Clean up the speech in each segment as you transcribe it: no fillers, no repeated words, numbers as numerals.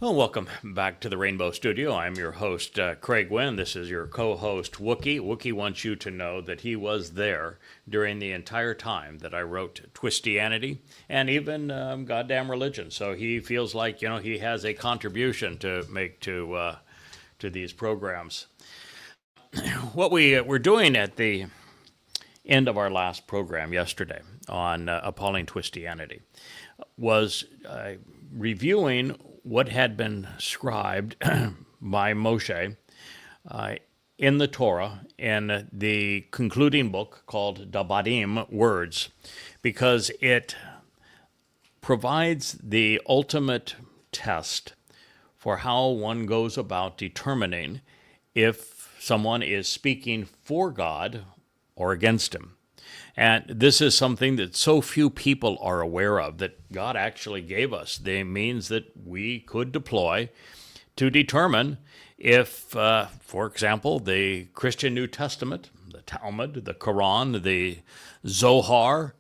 Well, welcome back to the Rainbow Studio. I'm your host, Craig Winn. This is your co-host, Wookie. Wookie wants you to know that he was there during the entire time that I wrote Twistianity and even Goddamn Religion. So he feels like, he has a contribution to make to these programs. What we were doing at the end of our last program yesterday on Appalling Twistianity was reviewing what had been scribed by Moshe in the Torah in the concluding book called Dabarim, Words, because it provides the ultimate test for how one goes about determining if someone is speaking for God or against him. And this is something that so few people are aware of, that God actually gave us the means that we could deploy to determine if, for example, the Christian New Testament, the Talmud, the Quran, the Zohar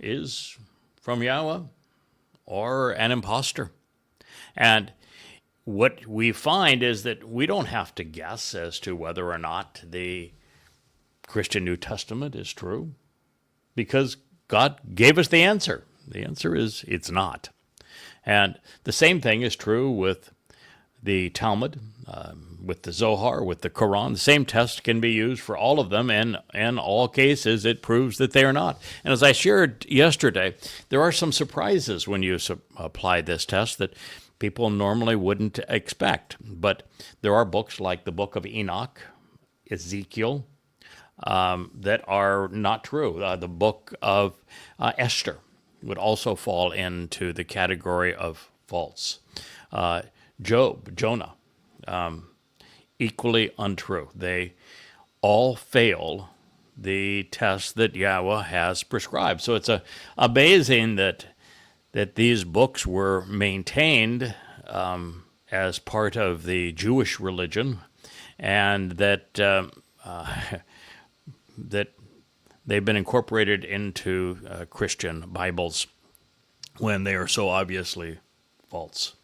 is from Yahweh or an imposter. And what we find is that we don't have to guess as to whether or not the Christian New Testament is true, because God gave us the answer. The answer is it's not. And the same thing is true with the Talmud, with the Zohar, with the Quran. The same test can be used for all of them, and in all cases it proves that they are not. And as I shared yesterday, there are some surprises when you apply this test that people normally wouldn't expect. But there are books like the Book of Enoch, Ezekiel, that are not true. The book of Esther would also fall into the category of false. Job, Jonah, equally untrue. They all fail the test that Yahweh has prescribed. So it's amazing that these books were maintained as part of the Jewish religion, and that that they've been incorporated into Christian Bibles when they are so obviously false.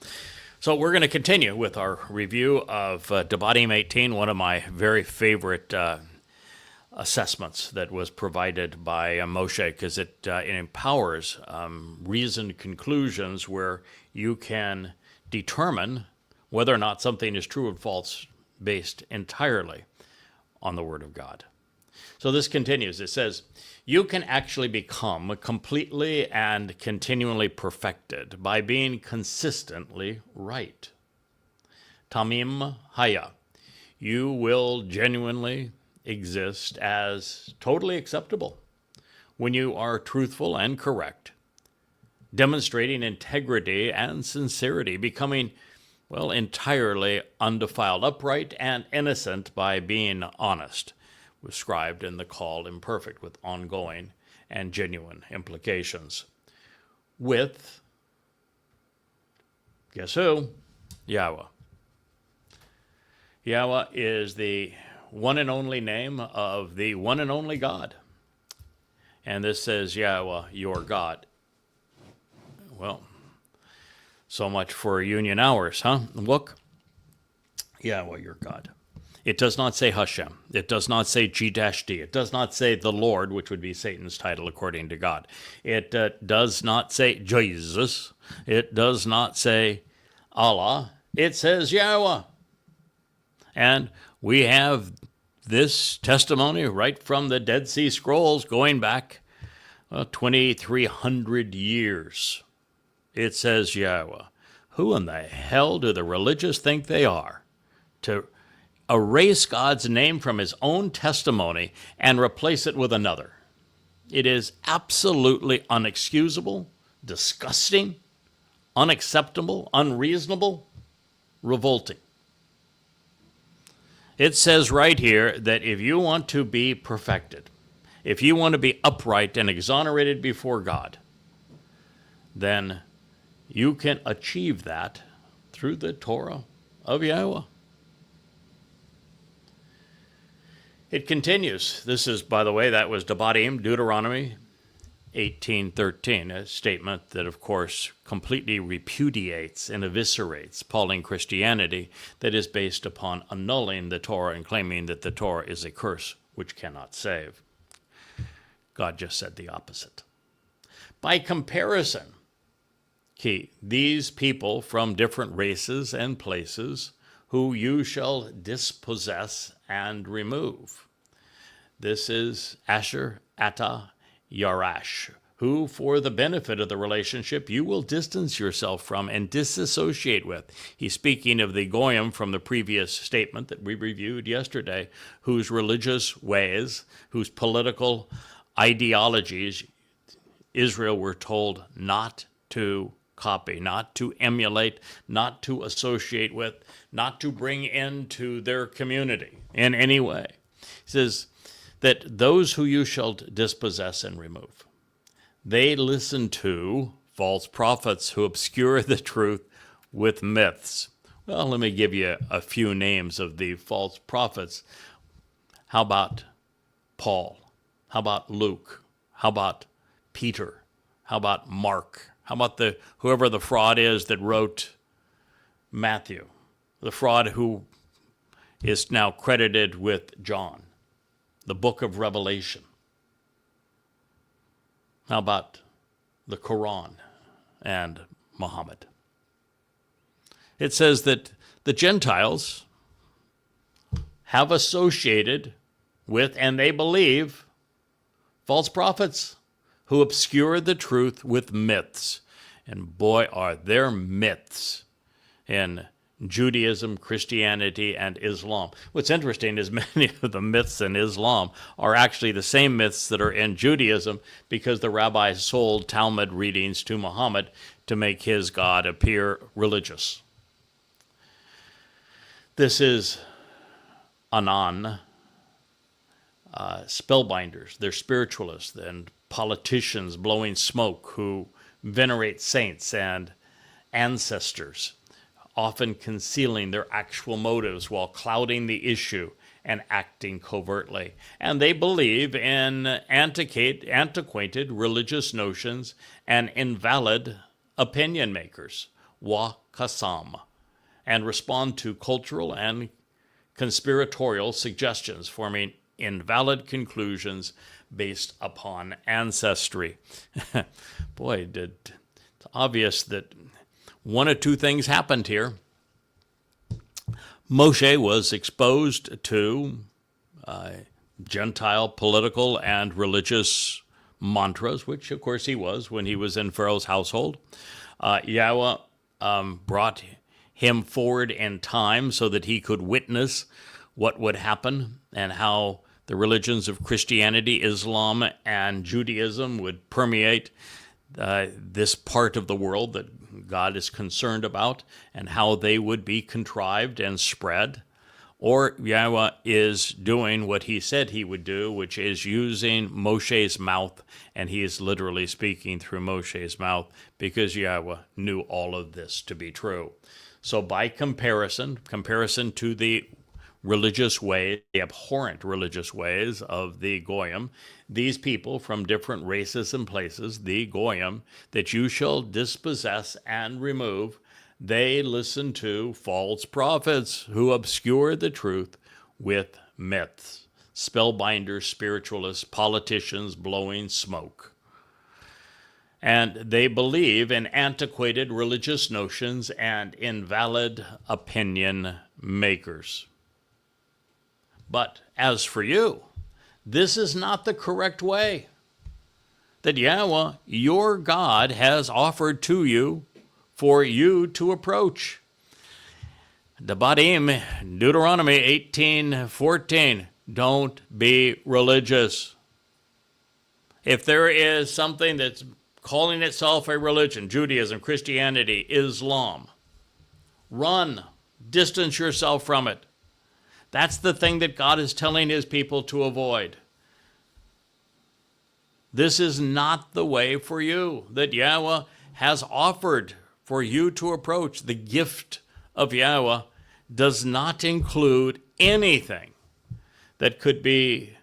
So we're going to continue with our review of Devarim 18, one of my very favorite assessments that was provided by Moshe, because it empowers reasoned conclusions where you can determine whether or not something is true or false based entirely on the Word of God. So this continues. It says, you can actually become completely and continually perfected by being consistently right. Tamim Haya. You will genuinely exist as totally acceptable when you are truthful and correct, demonstrating integrity and sincerity, becoming, entirely undefiled, upright, and innocent by being honest, described in the call imperfect, with ongoing and genuine implications. With, guess who? Yahweh. Yahweh is the one and only name of the one and only God. And this says, Yahweh, your God. Well, so much for union hours, huh? Look, Yahweh, your God. It does not say Hashem. It does not say G-D. It does not say the Lord, which would be Satan's title according to God. It does not say Jesus. It does not say Allah. It says Yahweh. And we have this testimony right from the Dead Sea Scrolls going back 2,300 years. It says Yahweh. Who in the hell do the religious think they are to erase God's name from his own testimony and replace it with another? It is absolutely unexcusable, disgusting, unacceptable, unreasonable, revolting. It says right here that if you want to be perfected, if you want to be upright and exonerated before God, then you can achieve that through the Torah of Yahweh. It continues. This is, by the way, that was Devarim, Deuteronomy 18:13, a statement that, of course, completely repudiates and eviscerates Pauline Christianity that is based upon annulling the Torah and claiming that the Torah is a curse which cannot save. God just said the opposite. By comparison, these people from different races and places who you shall dispossess and remove. This is Asher, Atta, Yarash, who, for the benefit of the relationship, you will distance yourself from and disassociate with. He's speaking of the Goyim from the previous statement that we reviewed yesterday, whose religious ways, whose political ideologies Israel were told not to copy, not to emulate, not to associate with, not to bring into their community in any way. He says that those who you shall dispossess and remove, they listen to false prophets who obscure the truth with myths. Well, let me give you a few names of the false prophets. How about Paul? How about Luke? How about Peter? How about Mark? How about whoever the fraud is that wrote Matthew? The fraud who is now credited with John, the book of Revelation. How about the Quran and Muhammad? It says that the Gentiles have associated with, and they believe, false prophets who obscure the truth with myths. And boy, are there myths in Judaism, Christianity, and Islam. What's interesting is many of the myths in Islam are actually the same myths that are in Judaism, because the rabbis sold Talmud readings to Muhammad to make his God appear religious. This is Anan, spellbinders. They're spiritualists and politicians blowing smoke who venerate saints and ancestors, often concealing their actual motives while clouding the issue and acting covertly. And they believe in antiquated religious notions and invalid opinion makers, wa kasam, and respond to cultural and conspiratorial suggestions, forming invalid conclusions based upon ancestry. Boy, it's obvious that one of two things happened here. Moshe was exposed to Gentile political and religious mantras, which of course he was when he was in Pharaoh's household. Yahweh brought him forward in time so that he could witness what would happen and how the religions of Christianity, Islam, and Judaism would permeate this part of the world that God is concerned about, and how they would be contrived and spread. Or Yahweh is doing what he said he would do, which is using Moshe's mouth, and he is literally speaking through Moshe's mouth, because Yahweh knew all of this to be true. So by comparison to the religious ways, the abhorrent religious ways of the Goyim, these people from different races and places, the Goyim, that you shall dispossess and remove, they listen to false prophets who obscure the truth with myths, spellbinders, spiritualists, politicians blowing smoke. And they believe in antiquated religious notions and invalid opinion makers. But as for you, this is not the correct way that Yahweh, your God, has offered to you for you to approach. Debatim, Deuteronomy 18:14, don't be religious. If there is something that's calling itself a religion, Judaism, Christianity, Islam, run, distance yourself from it. That's the thing that God is telling his people to avoid. This is not the way for you that Yahweh has offered for you to approach. The gift of Yahweh does not include anything that could be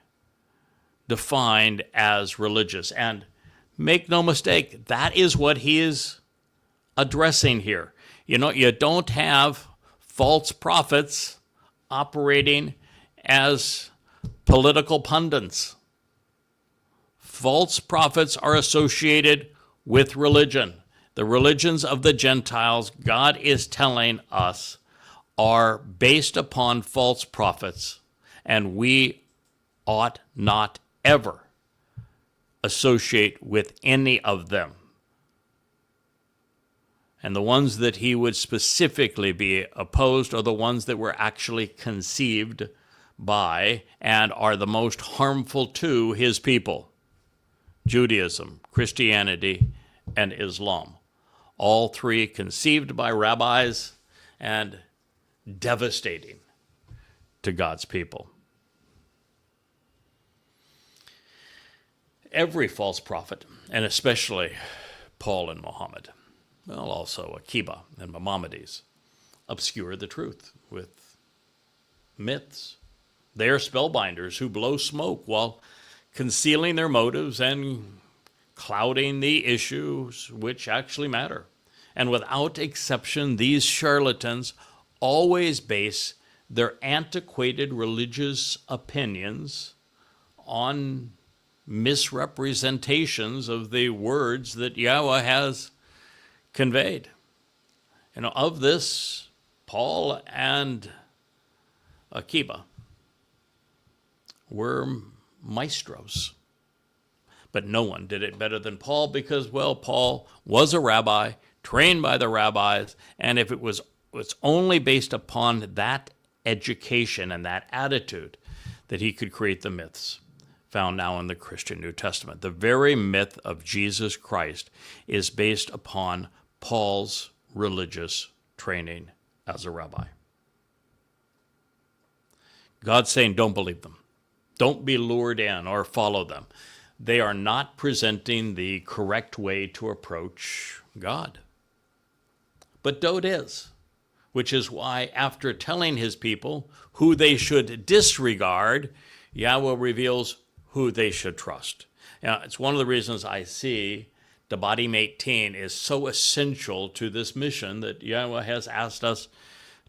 defined as religious. And Make no mistake, that is what he is addressing here. You know, you don't have false prophets operating as political pundits. False prophets are associated with religion. The religions of the Gentiles, God is telling us, are based upon false prophets, and we ought not ever associate with any of them. And the ones that he would specifically be opposed are the ones that were actually conceived by and are the most harmful to his people: Judaism, Christianity, and Islam. All three conceived by rabbis and devastating to God's people. Every false prophet, and especially Paul and Muhammad, well, also Akiba and Maimonides, obscure the truth with myths. They are spellbinders who blow smoke while concealing their motives and clouding the issues which actually matter. And without exception, these charlatans always base their antiquated religious opinions on misrepresentations of the words that Yahweh has conveyed. You know, of this, Paul and Akiba were maestros. But no one did it better than Paul because, well, Paul was a rabbi, trained by the rabbis, and if it was only based upon that education and that attitude that he could create the myths found now in the Christian New Testament. The very myth of Jesus Christ is based upon Paul's religious training as a rabbi. God's saying, don't believe them. Don't be lured in or follow them. They are not presenting the correct way to approach God. But Dode is, which is why after telling his people who they should disregard, Yahweh reveals who they should trust. Now, it's one of the reasons I see Debatim 18 is so essential to this mission that Yahweh has asked us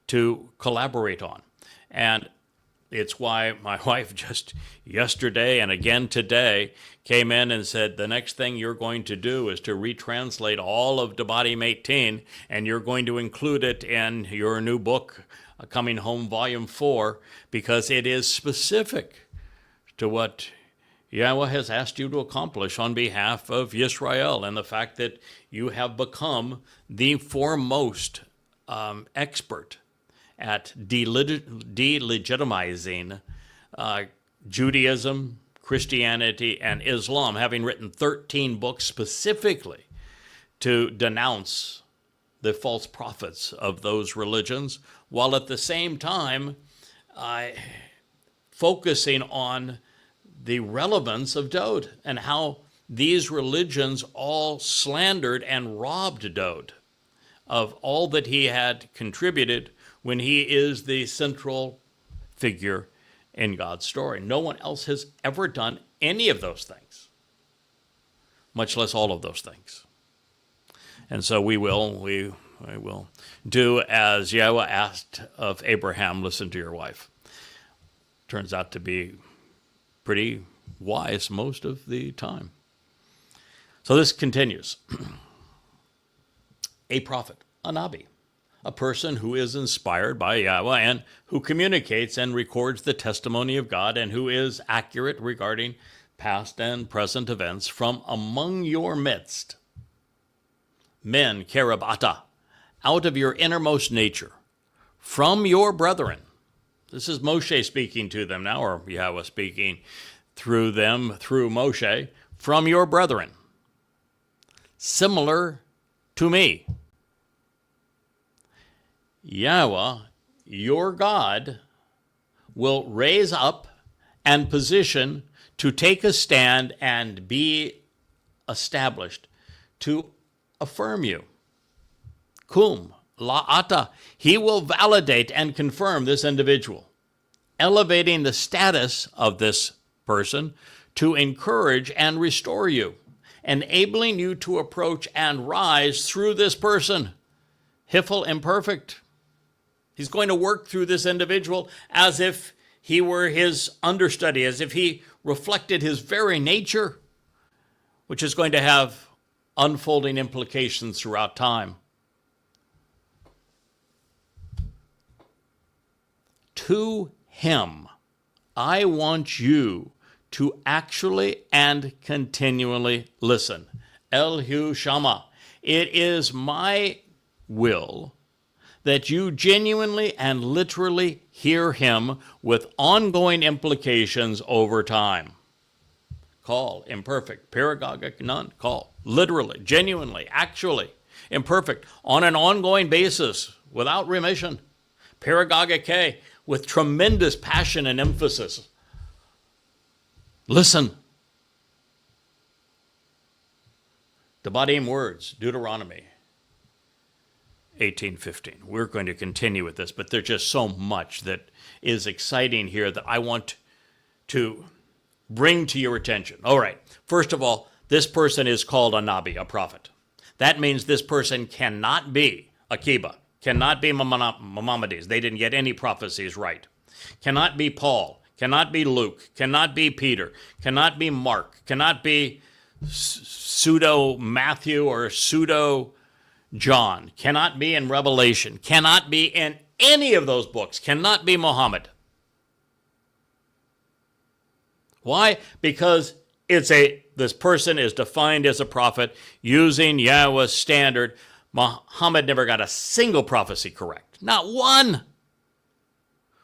to collaborate on. And it's why my wife just yesterday and again today came in and said, the next thing you're going to do is to retranslate all of Debatim 18, and you're going to include it in your new book, Coming Home Volume 4, because it is specific to what Yahweh has asked you to accomplish on behalf of Israel, and the fact that you have become the foremost expert at delegitimizing Judaism, Christianity, and Islam, having written 13 books specifically to denounce the false prophets of those religions, while at the same time focusing on the relevance of Dode and how these religions all slandered and robbed Dode of all that he had contributed when he is the central figure in God's story. No one else has ever done any of those things, much less all of those things. And so we will do as Yahweh asked of Abraham, listen to your wife. Turns out to be pretty wise most of the time. So this continues. A prophet, a nabi, a person who is inspired by Yahweh and who communicates and records the testimony of God and who is accurate regarding past and present events from among your midst. Men, kerabata, out of your innermost nature, from your brethren. This is Moshe speaking to them now, or Yahweh speaking through them, through Moshe, from your brethren, similar to me. Yahweh, your God, will raise up and position to take a stand and be established, to affirm you. Kum, la'ata, he will validate and confirm this individual, elevating the status of this person to encourage and restore you. enabling you to approach and rise through this person. Hiphil imperfect. He's going to work through this individual as if he were his understudy, as if he reflected his very nature, which is going to have unfolding implications throughout time. To him, I want you to actually and continually listen. Elhu Shama. It is my will that you genuinely and literally hear him with ongoing implications over time. Call, imperfect, paragogic, none, call, literally, genuinely, actually, imperfect, on an ongoing basis, without remission. Paragogic, with tremendous passion and emphasis. Listen. Debadim words, Deuteronomy 18:15. We're going to continue with this, but there's just so much that is exciting here that I want to bring to your attention. All right. First of all, this person is called a Nabi, a prophet. That means this person cannot be Akiba, cannot be Maimonides. They didn't get any prophecies right. Cannot be Paul, cannot be Luke, cannot be Peter, cannot be Mark, cannot be pseudo Matthew or pseudo John, cannot be in Revelation, cannot be in any of those books, cannot be Muhammad. Why? Because this person is defined as a prophet using Yahweh's standard. Muhammad never got a single prophecy correct. Not one.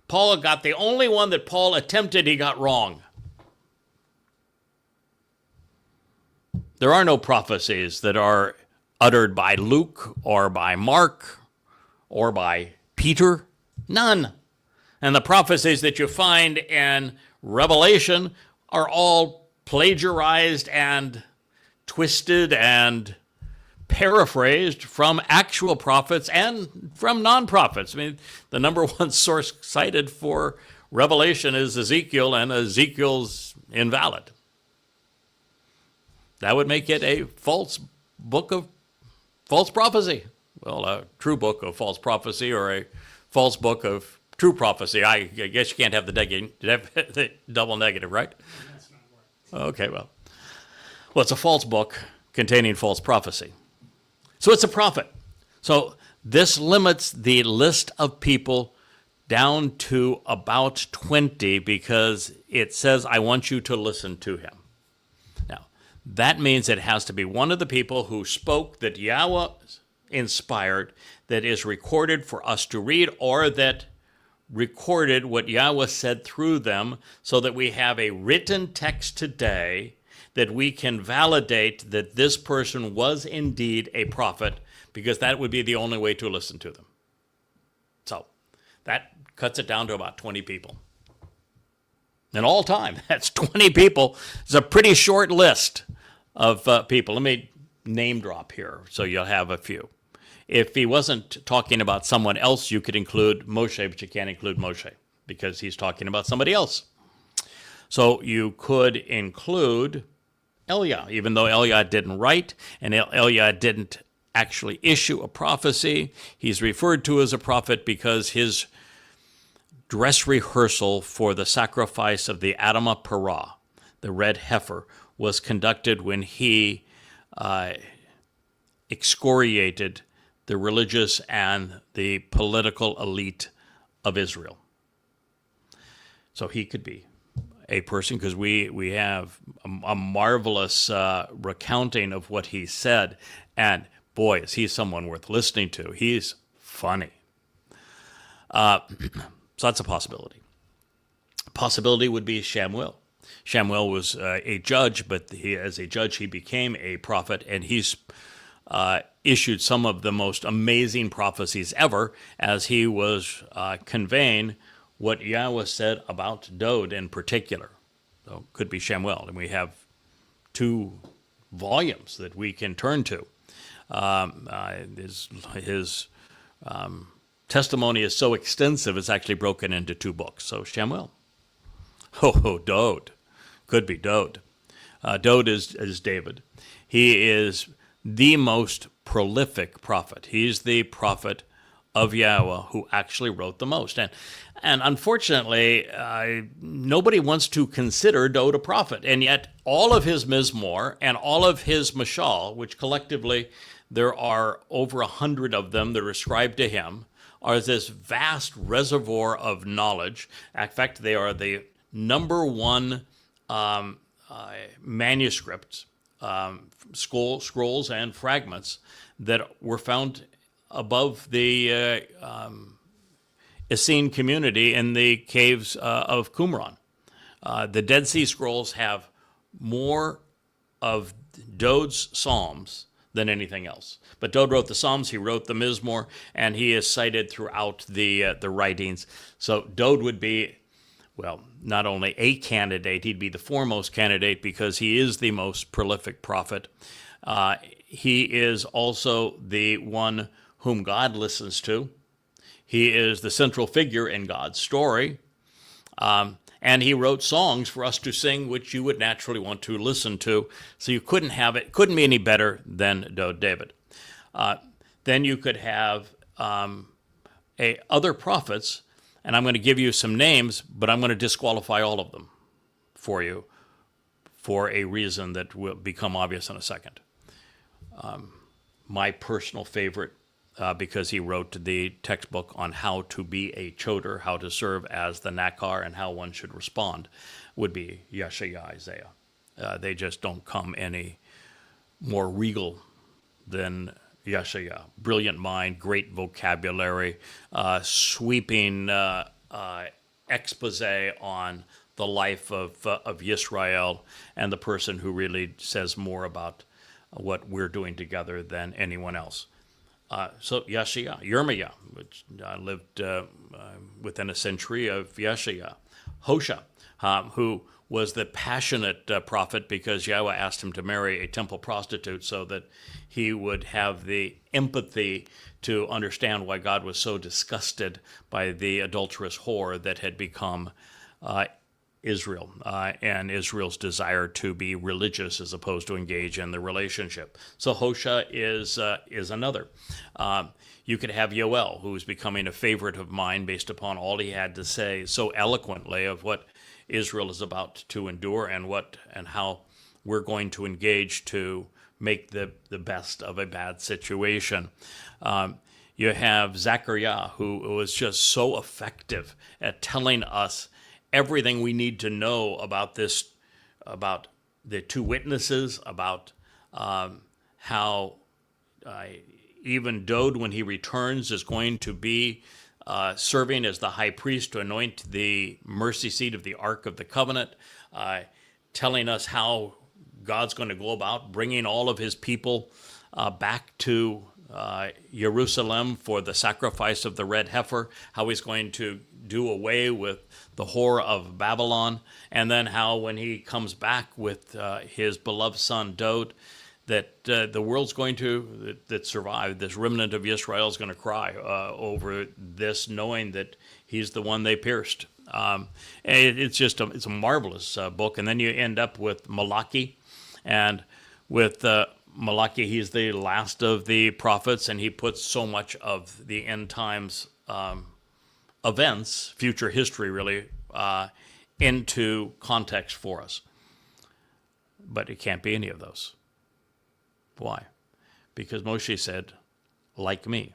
Paul got the only one that Paul attempted, he got wrong. There are no prophecies that are uttered by Luke or by Mark or by Peter. None. And the prophecies that you find in Revelation are all plagiarized and twisted and paraphrased from actual prophets and from non-prophets. I mean, the number one source cited for Revelation is Ezekiel, and Ezekiel's invalid. That would make it a false book of false prophecy. Well, a true book of false prophecy or a false book of true prophecy. I guess you can't have the double negative, right? That's not right. Okay, well, it's a false book containing false prophecy. So it's a prophet. So this limits the list of people down to about 20 because it says, I want you to listen to him. Now, that means it has to be one of the people who spoke that Yahweh inspired, that is recorded for us to read, or that recorded what Yahweh said through them, so that we have a written text today that we can validate that this person was indeed a prophet, because that would be the only way to listen to them. So that cuts it down to about 20 people. In all time, that's 20 people. It's a pretty short list of people. Let me name drop here so you'll have a few. If he wasn't talking about someone else, you could include Moshe, but you can't include Moshe because he's talking about somebody else. So you could include Eliah, even though Eliah didn't write and Eliah didn't actually issue a prophecy. He's referred to as a prophet because his dress rehearsal for the sacrifice of the Adamah Parah, the red heifer, was conducted when he excoriated the religious and the political elite of Israel. So he could be a person, because we have a marvelous recounting of what he said, and boy, is he someone worth listening to. He's funny. So that's a possibility. Possibility would be Shamuel. Shamuel was a judge, but as a judge he became a prophet, and he's issued some of the most amazing prophecies ever as he was conveying what Yahweh said about Dod in particular. So it could be Shamuel, and we have 2 volumes that we can turn to. His testimony is so extensive, it's actually broken into 2 books. So Shamuel. Dod. Could be Dod. Dod is David. He is the most prolific prophet. He's the prophet of Yahweh who actually wrote the most. And unfortunately, nobody wants to consider Dode a prophet. And yet all of his Mizmor and all of his Mashal, which collectively there are over 100 of them that are ascribed to him, are this vast reservoir of knowledge. In fact, they are the number one manuscripts, scrolls and fragments that were found above the Essene community in the caves of Qumran. The Dead Sea Scrolls have more of Dode's Psalms than anything else. But Dode wrote the Psalms, he wrote the Mizmor, and he is cited throughout the writings. So Dode would be, well, not only a candidate, he'd be the foremost candidate because he is the most prolific prophet. He is also the one whom God listens to. He is the central figure in God's story. And he wrote songs for us to sing, which you would naturally want to listen to. So you couldn't have it, couldn't be any better than Dode David. Then you could have other prophets, and I'm going to give you some names, but I'm going to disqualify all of them for you for a reason that will become obvious in a second. My personal favorite, because he wrote the textbook on how to be a choder, how to serve as the nakar, and how one should respond, would be Yeshaya Isaiah. They just don't come any more regal than Yeshaya. Brilliant mind, great vocabulary, sweeping expose on the life of Yisrael and the person who really says more about what we're doing together than anyone else. So Yeshaya, Yirmiyah, which lived within a century of Yeshaya. Hosea, who was the passionate prophet because Yahweh asked him to marry a temple prostitute so that he would have the empathy to understand why God was so disgusted by the adulterous whore that had become Israel and Israel's desire to be religious as opposed to engage in the relationship. So Hosea is another. You could have Yoel, who is becoming a favorite of mine based upon all he had to say so eloquently of what Israel is about to endure and how we're going to engage to make the best of a bad situation. You have Zechariah, who was just so effective at telling us everything we need to know about this, about the two witnesses, about how even Dode, when he returns, is going to be serving as the high priest to anoint the mercy seat of the Ark of the Covenant, telling us how God's going to go about bringing all of his people back to Jerusalem for the sacrifice of the red heifer, how he's going to do away with the whore of Babylon, and then how when he comes back with his beloved son Dode, that the world's going to, that survived, this remnant of Israel is going to cry over this, knowing that he's the one they pierced. It's a marvelous book. And then you end up with Malachi, and with Malachi, he's the last of the prophets, and he puts so much of the end times events, future history really, into context for us. But it can't be any of those. Why? Because Moshe said, like me.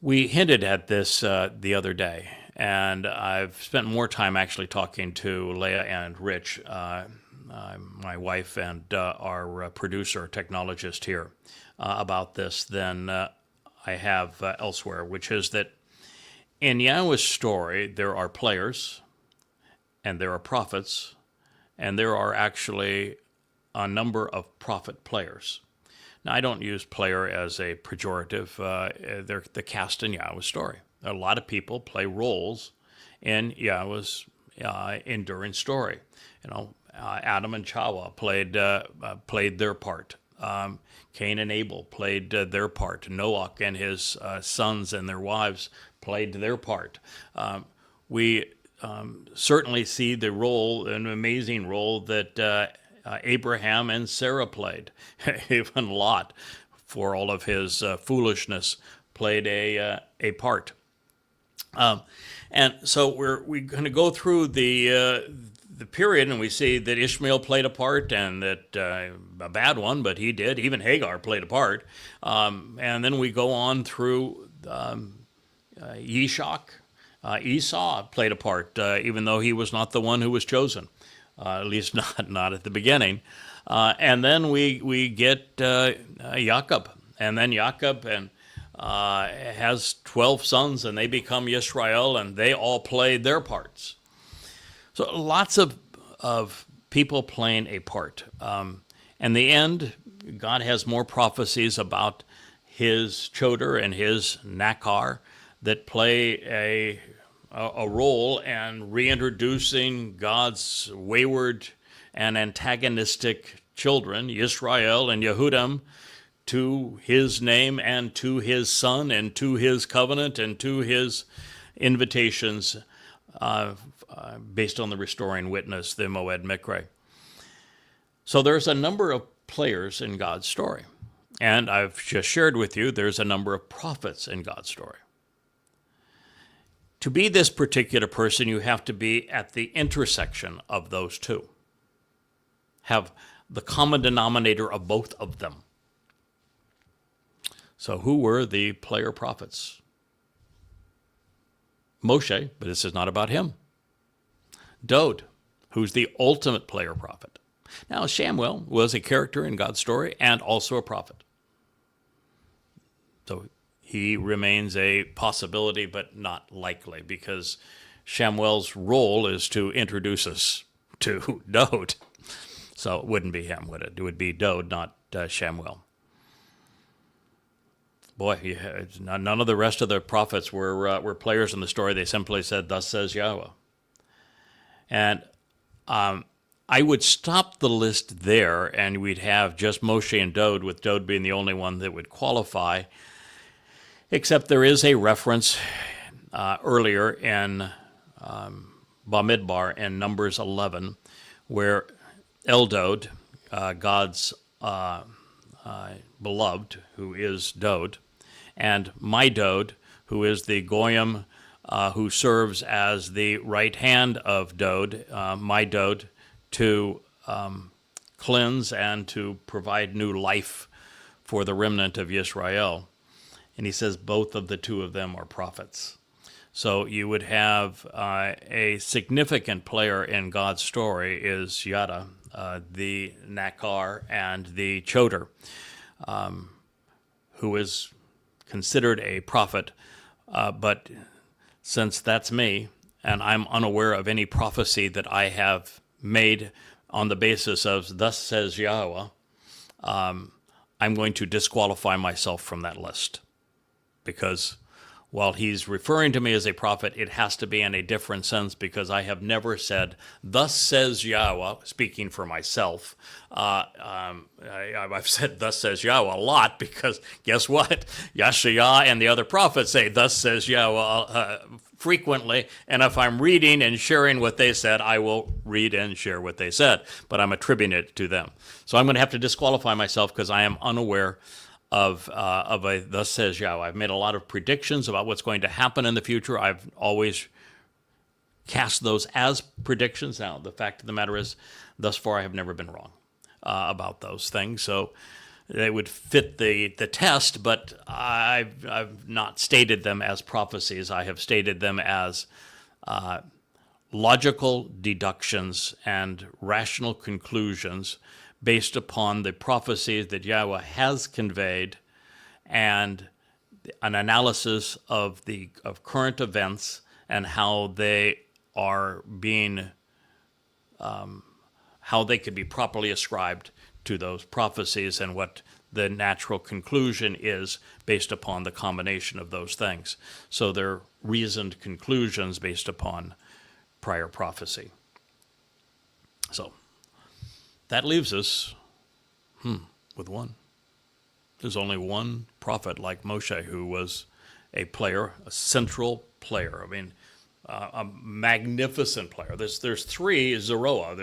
We hinted at this the other day, and I've spent more time actually talking to Leah and Rich, my wife and our producer, technologist here, about this than I have elsewhere, which is that in Yahweh's story, there are players, and there are prophets, and there are actually a number of prophet players. Now, I don't use player as a pejorative. They're the cast in Yahweh's story. A lot of people play roles in Yahweh's enduring story. Adam and Chawah played their part. Cain and Abel played their part. Noach and his sons and their wives played their part. We certainly see the role, an amazing role that Abraham and Sarah played. Even Lot, for all of his foolishness, played a part. And so we're going to go through the period, and we see that Ishmael played a part, and that a bad one, but he did. Even Hagar played a part. And then we go on through Yishak. Esau played a part, even though he was not the one who was chosen, at least not at the beginning. And then we get Jacob, and then Jacob has 12 sons, and they become Yisrael, and they all played their parts. So lots of people playing a part. In the end, God has more prophecies about his Choder and his Nakar that play a role in reintroducing God's wayward and antagonistic children, Yisrael and Yehudim, to his name and to his son and to his covenant and to his invitations based on the restoring witness, the Moed Mikre. So there's a number of players in God's story. And I've just shared with you there's a number of prophets in God's story. To be this particular person, you have to be at the intersection of those two. Have the common denominator of both of them. So who were the player prophets? Moshe, but this is not about him. Dod, who's the ultimate player prophet. Now, Shamuel was a character in God's story and also a prophet. So he remains a possibility, but not likely, because Shamuel's role is to introduce us to Dod. So it wouldn't be him, would it? It would be Dod, not Shamuel. Boy, none of the rest of the prophets were players in the story. They simply said, "Thus says Yahweh." And I would stop the list there, and we'd have just Moshe and Dod, with Dod being the only one that would qualify, except there is a reference earlier in Bamidbar in Numbers 11, where Eldod, God's beloved, who is Dod, and my Dod, who is the Goyim, who serves as the right hand of Dod, my Dod, to cleanse and to provide new life for the remnant of Yisrael. And he says both of the two of them are prophets. So you would have a significant player in God's story is Yada, the Nakar, and the Choder, who is considered a prophet. But since that's me, and I'm unaware of any prophecy that I have made on the basis of "Thus says Yahweh," I'm going to disqualify myself from that list. Because while he's referring to me as a prophet, it has to be in a different sense, because I have never said, "Thus says Yahweh," speaking for myself. I've said "Thus says Yahweh" a lot, because guess what? Yashayah and the other prophets say "Thus says Yahweh" frequently, and if I'm reading and sharing what they said, I will read and share what they said, but I'm attributing it to them. So I'm going to have to disqualify myself, because I am unaware of a "Thus says Yahweh." I've made a lot of predictions about what's going to happen in the future. I've always cast those as predictions. Now, the fact of the matter is, thus far, I have never been wrong about those things. So they would fit the test, but I've not stated them as prophecies. I have stated them as logical deductions and rational conclusions based upon the prophecies that Yahweh has conveyed, and an analysis of current events and how they are being, how they could be properly ascribed to those prophecies, and what the natural conclusion is based upon the combination of those things. So they're reasoned conclusions based upon prior prophecy. So that leaves us with one. There's only one prophet like Moshe who was a player, a central player. I mean, a magnificent player. There's three Zeroah.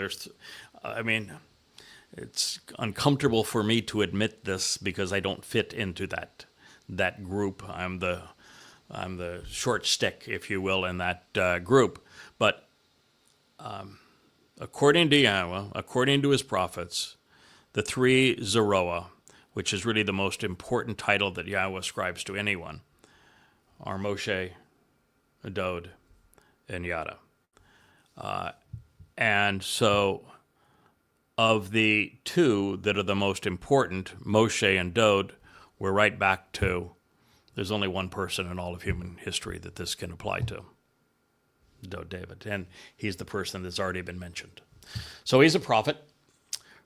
it's uncomfortable for me to admit this because I don't fit into that group. I'm the short stick, if you will, in that group. But according to Yahweh, according to his prophets, the three Zeroah, which is really the most important title that Yahweh ascribes to anyone, are Moshe, Dod, and Yada. And so of the two that are the most important, Moshe and Dod, we're right back to there's only one person in all of human history that this can apply to, Dod David, and he's the person that's already been mentioned. So he's a prophet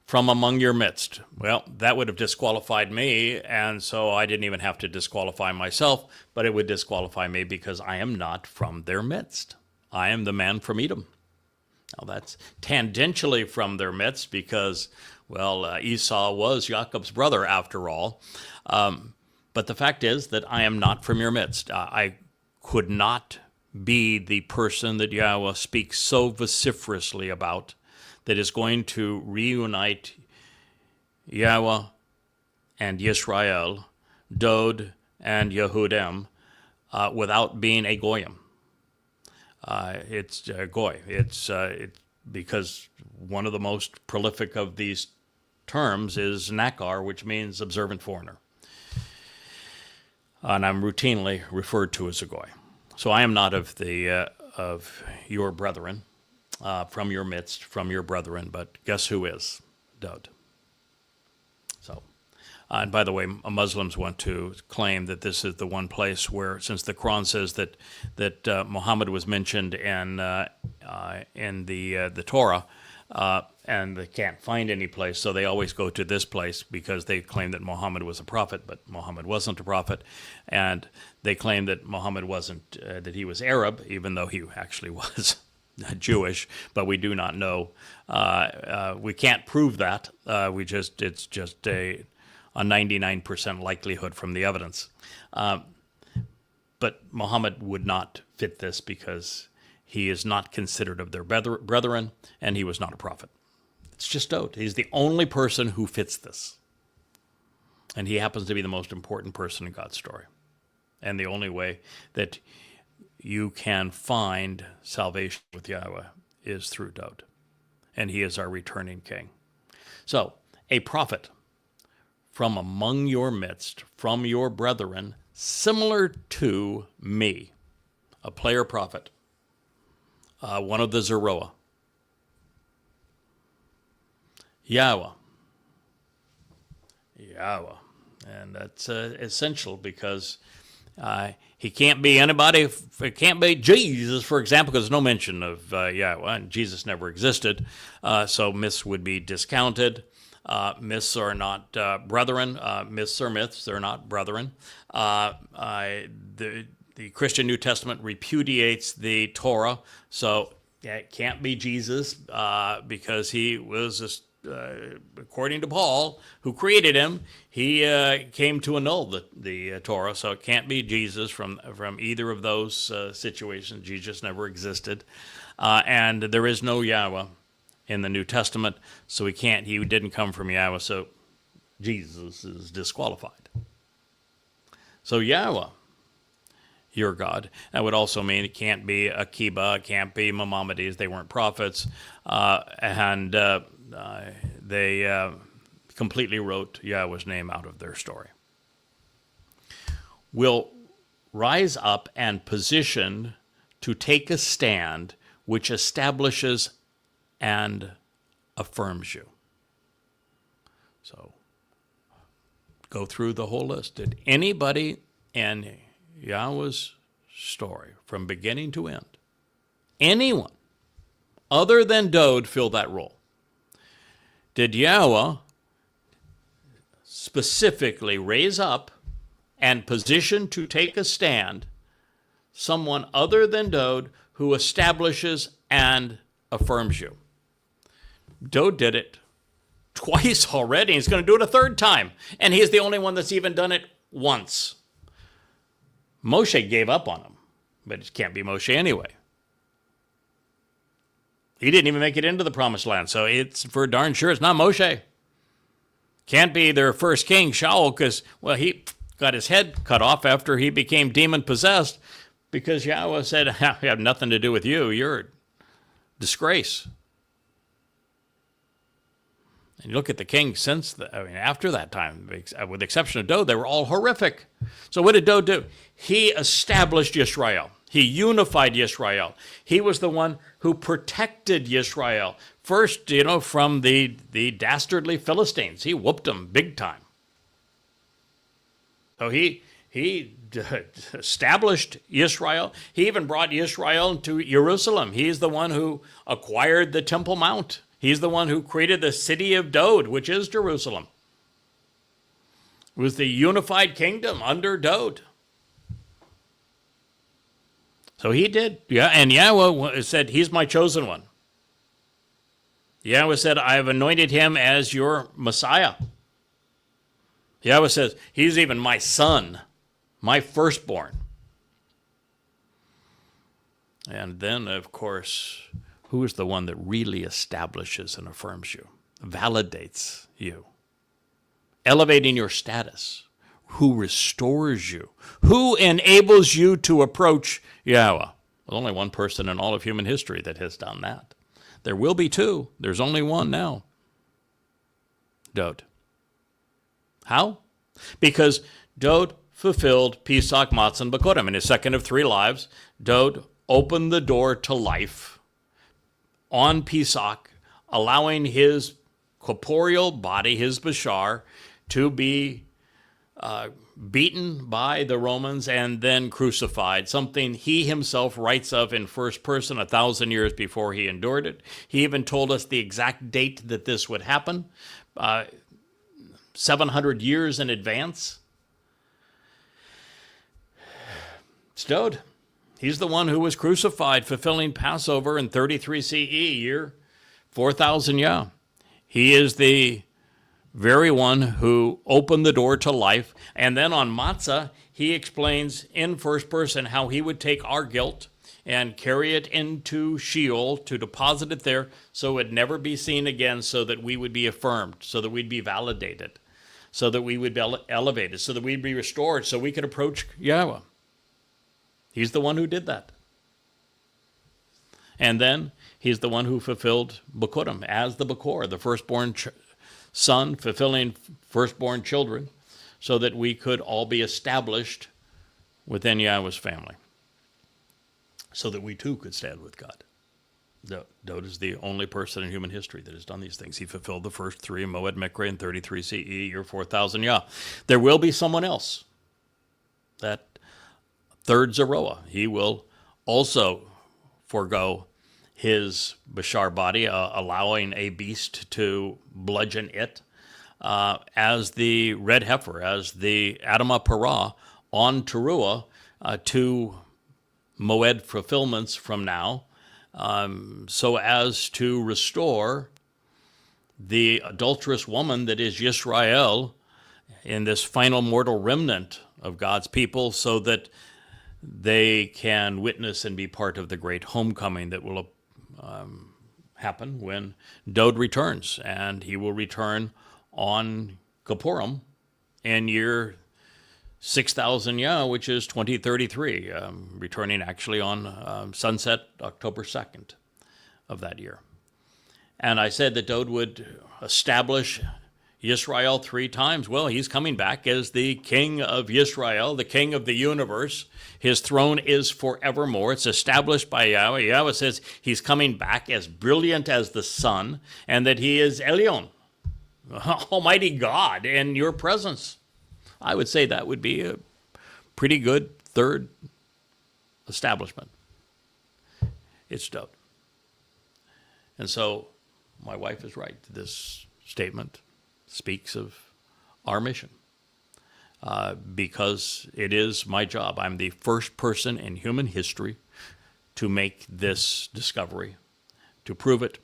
from among your midst. Well, that would have disqualified me, and so I didn't even have to disqualify myself, but it would disqualify me because I am not from their midst. I am the man from Edom. Now, that's tangentially from their midst because, well, Esau was Jacob's brother after all. But the fact is that I am not from your midst. I could not be the person that Yahweh speaks so vociferously about that is going to reunite Yahweh and Yisrael, Dod and Yehudim, without being a goyim. It's goy. It's because one of the most prolific of these terms is nakar, which means observant foreigner. And I'm routinely referred to as a goy. So I am not of the of your brethren, from your midst, from your brethren, but guess who is? Dod. So, and by the way, Muslims want to claim that this is the one place where, since the Quran says that Muhammad was mentioned in the Torah, and they can't find any place, so they always go to this place because they claim that Muhammad was a prophet, but Muhammad wasn't a prophet, and they claim that Muhammad wasn't, that he was Arab, even though he actually was Jewish, but we do not know. We can't prove that. It's just a 99% likelihood from the evidence. But Muhammad would not fit this because he is not considered of their brethren, and he was not a prophet. It's just Dod. He's the only person who fits this. And he happens to be the most important person in God's story. And the only way that you can find salvation with Yahweh is through Dod. And he is our returning king. So, a prophet from among your midst, from your brethren, similar to me, a player prophet, one of the Zeroah, Yahweh. And that's essential because he can't be anybody. It can't be Jesus, for example, because there's no mention of Yahweh, and Jesus never existed. So myths would be discounted. Myths are not brethren. Myths are myths. They're not brethren. The Christian New Testament repudiates the Torah, so it can't be Jesus because he was, according to Paul, who created him, he came to annul the Torah, so it can't be Jesus from either of those situations. Jesus never existed, and there is no Yahweh in the New Testament, so he didn't come from Yahweh, so Jesus is disqualified. So Yahweh, your God. That would also mean it can't be Akiba, it can't be Maimonides. They weren't prophets, and they completely wrote Yahweh's name out of their story. Will rise up and position to take a stand which establishes and affirms you. So, go through the whole list. Did anybody in Yahweh's story, from beginning to end, anyone other than Dod fill that role? Did Yahweh specifically raise up and position to take a stand someone other than Dod who establishes and affirms you? Dod did it twice already. He's going to do it a third time. And he's the only one that's even done it once. Moshe gave up on him, but it can't be Moshe anyway. He didn't even make it into the promised land, so it's for darn sure it's not Moshe. Can't be their first king, Shaul, because, well, he got his head cut off after he became demon-possessed because Yahweh said, I have nothing to do with you. You're a disgrace. And you look at the kings since, after that time, with the exception of Dod, they were all horrific. So what did Dod do? He established Yisrael. He unified Yisrael. He was the one who protected Yisrael. First, from the dastardly Philistines. He whooped them big time. So he established Yisrael. He even brought Yisrael to Jerusalem. He's the one who acquired the Temple Mount. He's the one who created the city of Dod, which is Jerusalem. It was the unified kingdom under Dod. So he did. Yeah, and Yahweh said, he's my chosen one. Yahweh said, I have anointed him as your Messiah. Yahweh says, he's even my son, my firstborn. And then, of course, who is the one that really establishes and affirms you, validates you, elevating your status, who restores you, who enables you to approach Yahweh? There's only one person in all of human history that has done that. There will be two. There's only one now. Dod. How? Because Dod fulfilled Pesach, Matzah, and Bakurim. In his second of three lives, Dod opened the door to life on Pesach, allowing his corporeal body, his Bashar, to be beaten by the Romans and then crucified, something he himself writes of in first person 1,000 years before he endured it. He even told us the exact date that this would happen, 700 years in advance. It's Dod. He's the one who was crucified, fulfilling Passover in 33 CE, year 4,000 Yah. He is the very one who opened the door to life. And then on Matzah, he explains in first person how he would take our guilt and carry it into Sheol to deposit it there so it would never be seen again, so that we would be affirmed, so that we'd be validated, so that we would be elevated, so that we'd be restored, so we could approach Yahweh. He's the one who did that. And then he's the one who fulfilled Bakurim as the Bakor, the firstborn son, fulfilling firstborn children, so that we could all be established within Yahweh's family, so that we too could stand with God. Dod is the only person in human history that has done these things. He fulfilled the first three in Moed Mikre in 33 CE, year 4,000 Yah. There will be someone else, that third Zeroah. He will also forego his Bashar body, allowing a beast to bludgeon it, as the red heifer, as the Adamah Parah on Towrah, two Moed fulfillments from now, so as to restore the adulterous woman that is Yisrael in this final mortal remnant of God's people, so that they can witness and be part of the great homecoming that will happen when Dod returns. And he will return on Kippurim in year 6,000 Yah, which is 2033, returning actually on sunset October 2nd of that year. And I said that Dod would establish Yisrael 3 times. Well, he's coming back as the king of Yisrael, the king of the universe. His throne is forevermore. It's established by Yahweh. Yahweh says he's coming back as brilliant as the sun, and that he is Elyon, Almighty God, in your presence. I would say that would be a pretty good third establishment. It's Dod. And so my wife is right. This statement speaks of our mission, because it is my job. I'm the first person in human history to make this discovery, to prove it,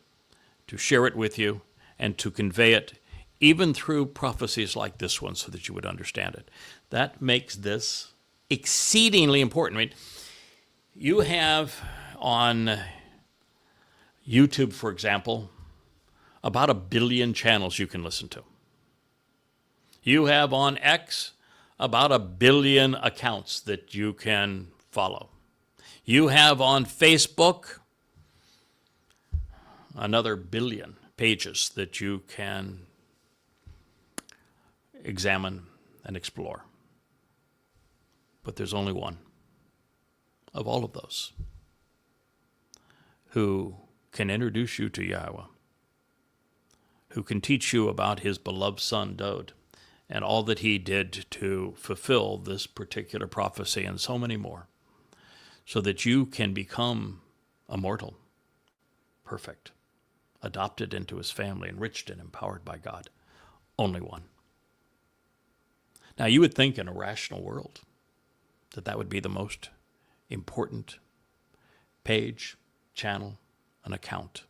to share it with you, and to convey it even through prophecies like this one, so that you would understand it. That makes this exceedingly important. I mean, you have on YouTube, for example, about 1 billion channels you can listen to. You have on X about 1 billion accounts that you can follow. You have on Facebook another 1 billion pages that you can examine and explore. But there's only one of all of those who can introduce you to Yahowah, who can teach you about his beloved son, Dod, and all that he did to fulfill this particular prophecy and so many more, so that you can become immortal, perfect, adopted into his family, enriched and empowered by God. Only one. Now, you would think in a rational world that that would be the most important page, channel, and account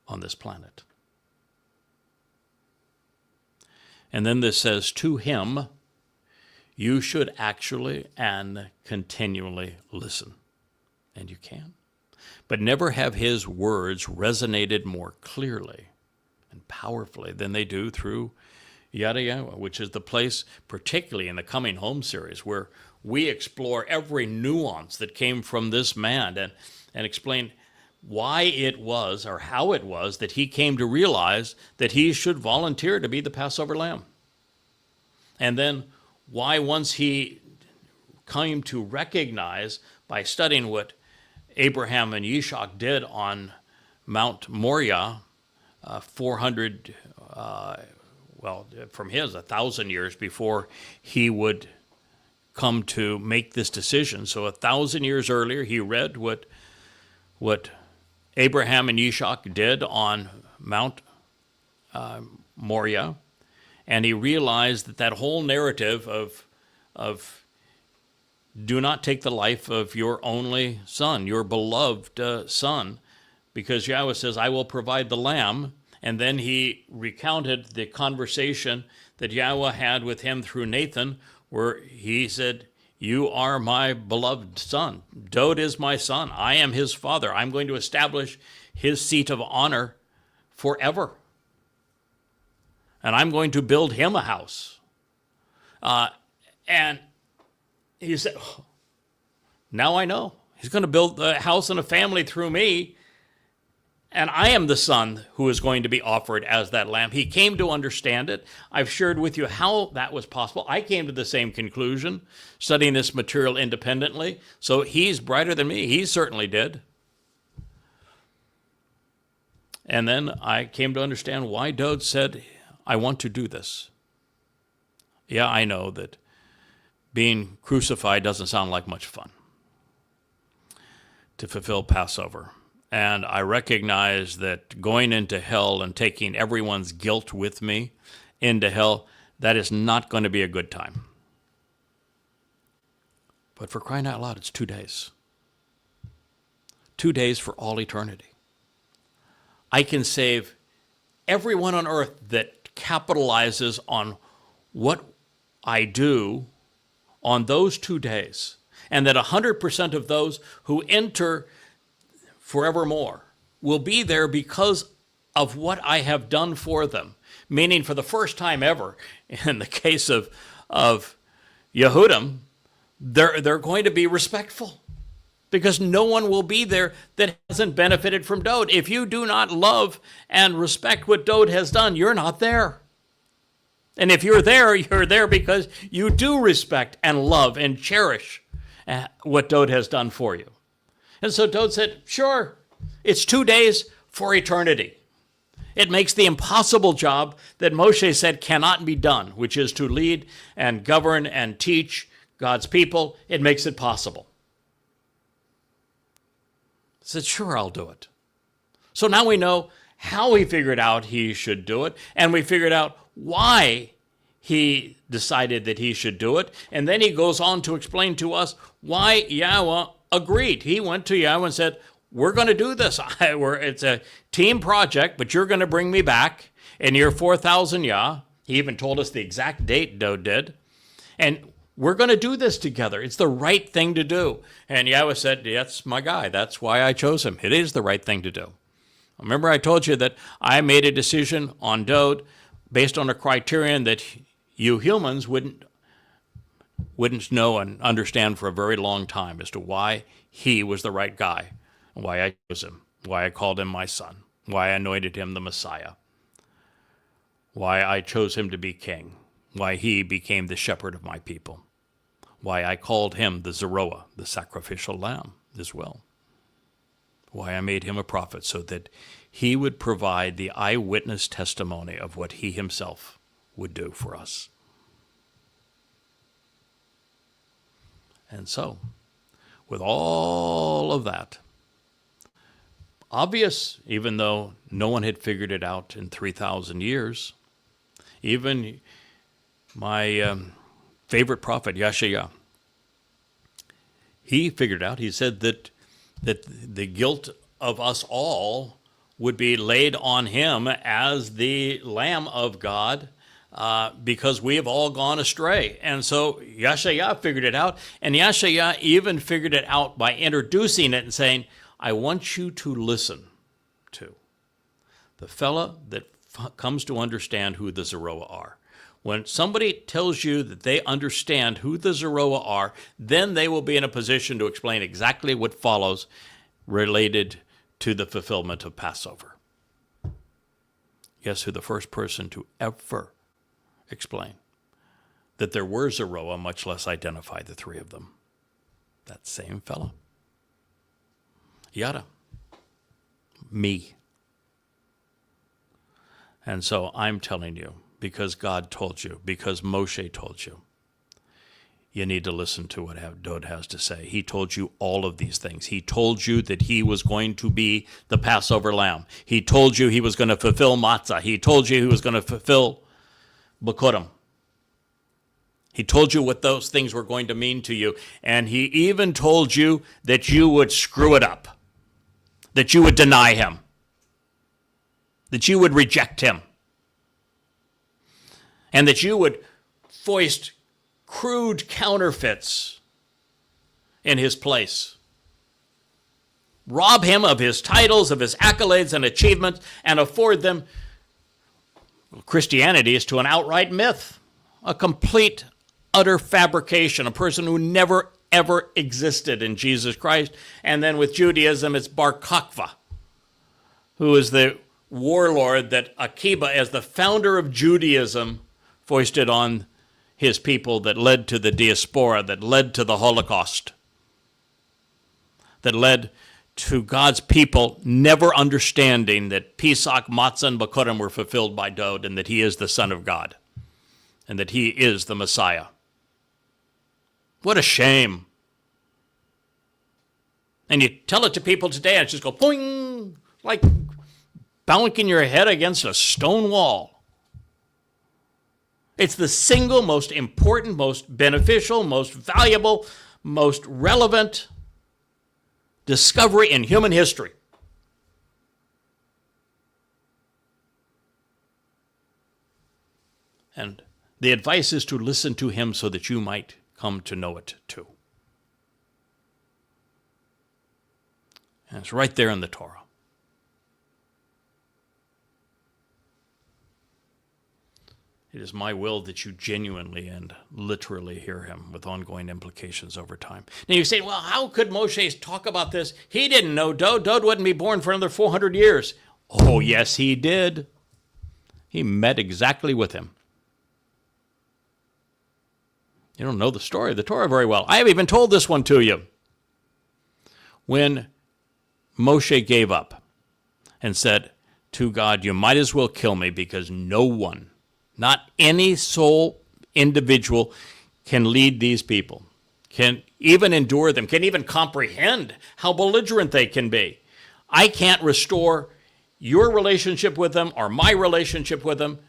on this planet. And then this says, to him, you should actually and continually listen. And you can. But never have his words resonated more clearly and powerfully than they do through Yada Yahowah, which is the place, particularly in the Coming Home series, where we explore every nuance that came from this man and explain why it was or how it was that he came to realize that he should volunteer to be the Passover lamb. And then why, once he came to recognize by studying what Abraham and Yishak did on Mount Moriah, 400, from his 1,000 years before he would come to make this decision. So 1,000 years earlier, he read what Abraham and Yishak did on Mount Moriah, and he realized that whole narrative of do not take the life of your only son, your beloved son, because Yahweh says, I will provide the lamb. And then he recounted the conversation that Yahweh had with him through Nathan, where he said, you are my beloved son. Dod is my son. I am his father. I'm going to establish his seat of honor forever. And I'm going to build him a house. And he said, oh, now I know. He's going to build a house and a family through me. And I am the son who is going to be offered as that lamb. He came to understand it. I've shared with you how that was possible. I came to the same conclusion, studying this material independently. So he's brighter than me. He certainly did. And then I came to understand why Dod said, I want to do this. Yeah, I know that being crucified doesn't sound like much fun to fulfill Passover. And I recognize that going into hell and taking everyone's guilt with me into hell, that is not going to be a good time. But for crying out loud, it's 2 days. 2 days for all eternity. I can save everyone on earth that capitalizes on what I do on those 2 days, and that 100% of those who enter forevermore will be there because of what I have done for them. Meaning, for the first time ever, in the case of Yehudim, they're going to be respectful, because no one will be there that hasn't benefited from Dod. If you do not love and respect what Dod has done, you're not there. And if you're there because you do respect and love and cherish what Dod has done for you. And so Dod said, sure, it's 2 days for eternity. It makes the impossible job that Moshe said cannot be done, which is to lead and govern and teach God's people. It makes it possible. He said, sure, I'll do it. So now we know how he figured out he should do it, and we figured out why he decided that he should do it. And then he goes on to explain to us why Yahweh agreed. He went to Yahweh and said, we're going to do this. It's a team project, but you're going to bring me back in year 4,000 Yah. He even told us the exact date Dod did. And we're going to do this together. It's the right thing to do. And Yahweh said, that's my guy. That's why I chose him. It is the right thing to do. Remember I told you that I made a decision on Dod based on a criterion that you humans wouldn't know and understand for a very long time as to why he was the right guy, why I chose him, why I called him my son, why I anointed him the Messiah, why I chose him to be king, why he became the shepherd of my people, why I called him the Zeroah, the sacrificial lamb as well, why I made him a prophet so that he would provide the eyewitness testimony of what he himself would do for us. And so, with all of that, obvious, even though no one had figured it out in 3,000 years, even my favorite prophet, Yeshaya, he figured out, he said that the guilt of us all would be laid on him as the Lamb of God, because we have all gone astray. And so Yeshaya figured it out, and Yeshaya even figured it out by introducing it and saying, I want you to listen to the fella that comes to understand who the Zeroah are. When somebody tells you that they understand who the Zeroah are, then they will be in a position to explain exactly what follows related to the fulfillment of Passover. Guess who the first person to ever explain that there were Zeroah, much less identify the three of them? That same fellow. Yada. Me. And so I'm telling you, because God told you, because Moshe told you, you need to listen to what Dod has to say. He told you all of these things. He told you that he was going to be the Passover lamb. He told you he was going to fulfill matzah. He told you he was going to fulfill Bikurim. He told you what those things were going to mean to you. And he even told you that you would screw it up, that you would deny him, that you would reject him, and that you would foist crude counterfeits in his place. Rob him of his titles, of his accolades and achievements, and afford them. Well, Christianity is to an outright myth, a complete, utter fabrication, a person who never, ever existed in Jesus Christ. And then with Judaism, it's Bar Kokhba, who is the warlord that Akiba, as the founder of Judaism, foisted on his people, that led to the diaspora, that led to the Holocaust, that led to God's people never understanding that Pesach, Matzah, and Bikurim were fulfilled by Dod, and that he is the Son of God, and that he is the Messiah. What a shame. And you tell it to people today, and it just go boing, like bonking your head against a stone wall. It's the single most important, most beneficial, most valuable, most relevant discovery in human history. And the advice is to listen to him so that you might come to know it too. And it's right there in the Torah. It is my will that you genuinely and literally hear him, with ongoing implications over time. Now you say, well, how could Moshe talk about this? He didn't know Dod. Dod wouldn't be born for another 400 years. Oh, yes, he did. He met exactly with him. You don't know the story of the Torah very well. I have even told this one to you. When Moshe gave up and said to God, you might as well kill me, because no one, not any sole individual, can lead these people, can even endure them, can even comprehend how belligerent they can be. I can't restore your relationship with them or my relationship with them.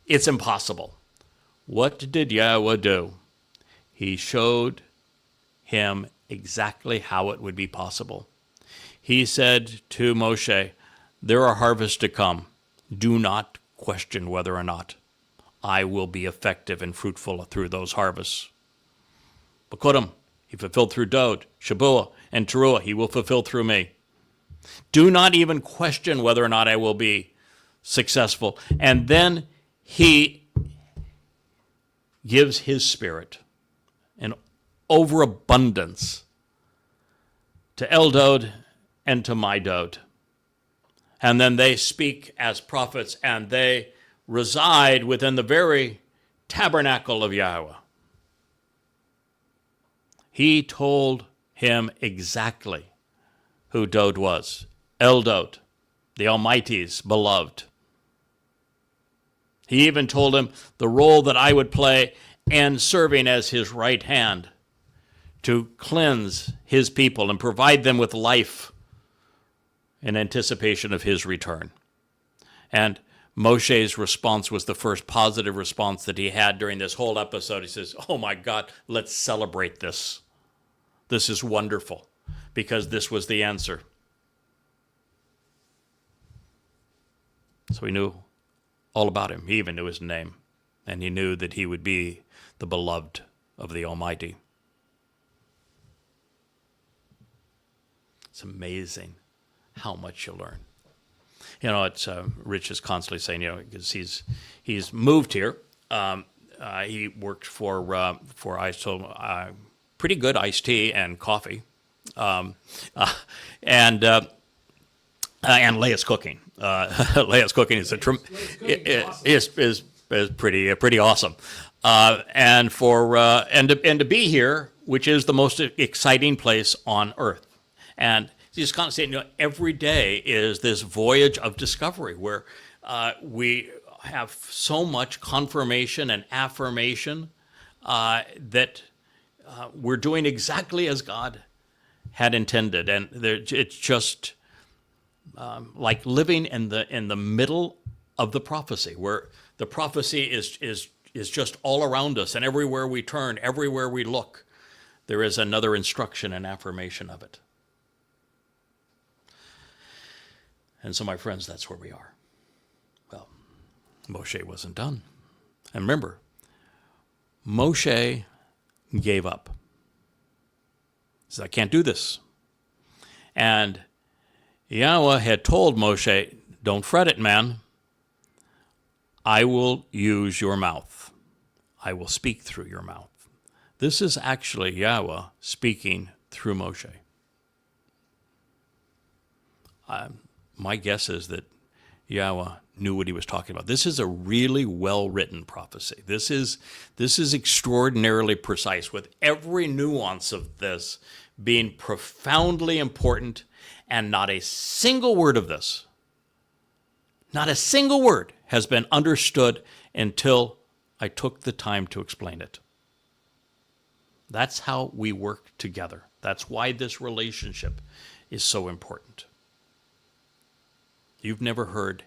It's impossible. What did Yahweh do? He showed him exactly how it would be possible. He said to Moshe, there are harvests to come. Do not question whether or not I will be effective and fruitful through those harvests. Bikurim, he fulfilled through Dod. Shabuah and Towrah, he will fulfill through me. Do not even question whether or not I will be successful. And then he gives his Spirit in overabundance to Eldod and to my Dod. And then they speak as prophets, and they reside within the very tabernacle of Yahowah. He told him exactly who Dod was. Eldod, the Almighty's beloved. He even told him the role that I would play in serving as his right hand to cleanse his people and provide them with life in anticipation of his return. And Moshe's response was the first positive response that he had during this whole episode. He says, oh my God, let's celebrate this. This is wonderful, because this was the answer. So he knew all about him. He even knew his name, and he knew that he would be the beloved of the Almighty. It's amazing how much you learn. You know, it's Rich is constantly saying, you know, because he's moved here. He worked for pretty good iced tea and coffee, and Leia's cooking. Leia's cooking is pretty awesome, and to be here, which is the most exciting place on earth, and he's constantly saying, you know, every day is this voyage of discovery where we have so much confirmation and affirmation that we're doing exactly as God had intended, and it's just like living in the middle of the prophecy, where the prophecy is just all around us, and everywhere we turn, everywhere we look, there is another instruction and affirmation of it. And so, my friends, that's where we are. Well, Moshe wasn't done. And remember, Moshe gave up. He said, I can't do this. And Yahweh had told Moshe, don't fret it, man. I will use your mouth. I will speak through your mouth. This is actually Yahweh speaking through Moshe. My guess is that Yahweh knew what he was talking about. This is a really well-written prophecy. This is extraordinarily precise, with every nuance of this being profoundly important, and not a single word of this, not a single word has been understood until I took the time to explain it. That's how we work together. That's why this relationship is so important. You've never heard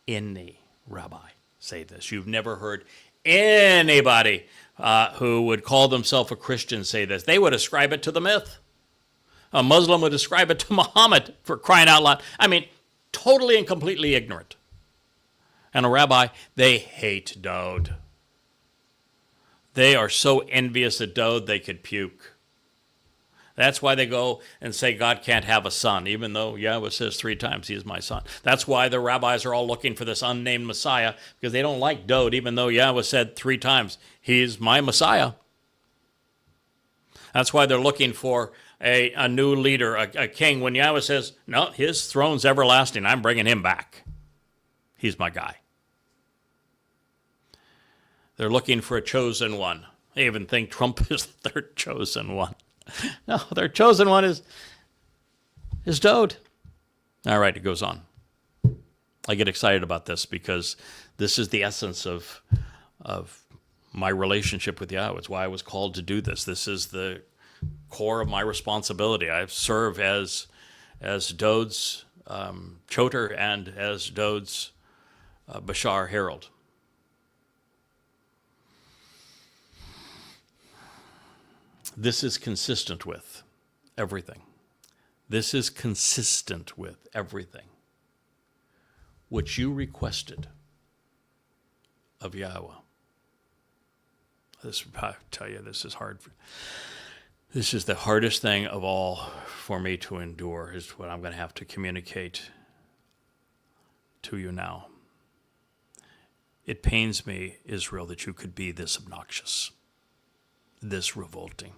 any rabbi say this. You've never heard anybody who would call themselves a Christian say this. They would ascribe it to the myth. A Muslim would ascribe it to Muhammad, for crying out loud. I mean, totally and completely ignorant. And a rabbi, they hate Dod. They are so envious of Dod they could puke. That's why they go and say God can't have a son, even though Yahweh says 3 times he is my son. That's why the rabbis are all looking for this unnamed Messiah, because they don't like Dod, even though Yahweh said 3 times, he's my Messiah. That's why they're looking for a new leader, a king, when Yahweh says, no, his throne's everlasting. I'm bringing him back. He's my guy. They're looking for a chosen one. They even think Trump is their chosen one. No, their chosen one is Dod. All right, it goes on. I get excited about this because this is the essence of my relationship with Yahweh. It's why I was called to do this. This is the core of my responsibility. I serve as Dod's choter and as Dod's Bashar herald. This is consistent with everything. This is consistent with everything which you requested of Yahweh. I tell you, this is hard. This is the hardest thing of all for me to endure, is what I'm going to have to communicate to you now. It pains me, Israel, that you could be this obnoxious, this revolting,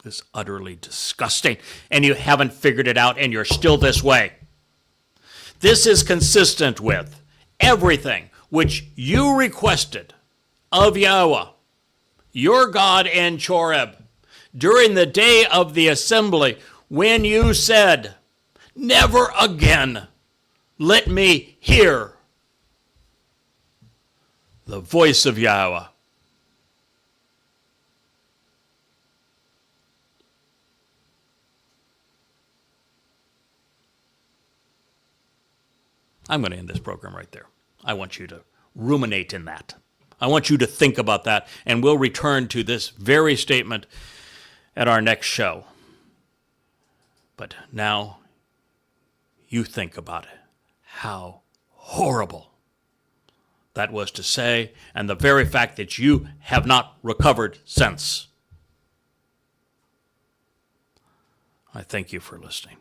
this utterly disgusting, and you haven't figured it out, and you're still this way. This is consistent with everything which you requested of Yahowah, your God and Choreb, during the day of the assembly, when you said, never again let me hear the voice of Yahowah. I'm going to end this program right there. I want you to ruminate in that. I want you to think about that, and we'll return to this very statement at our next show. But now you think about it. How horrible that was to say, and the very fact that you have not recovered since. I thank you for listening.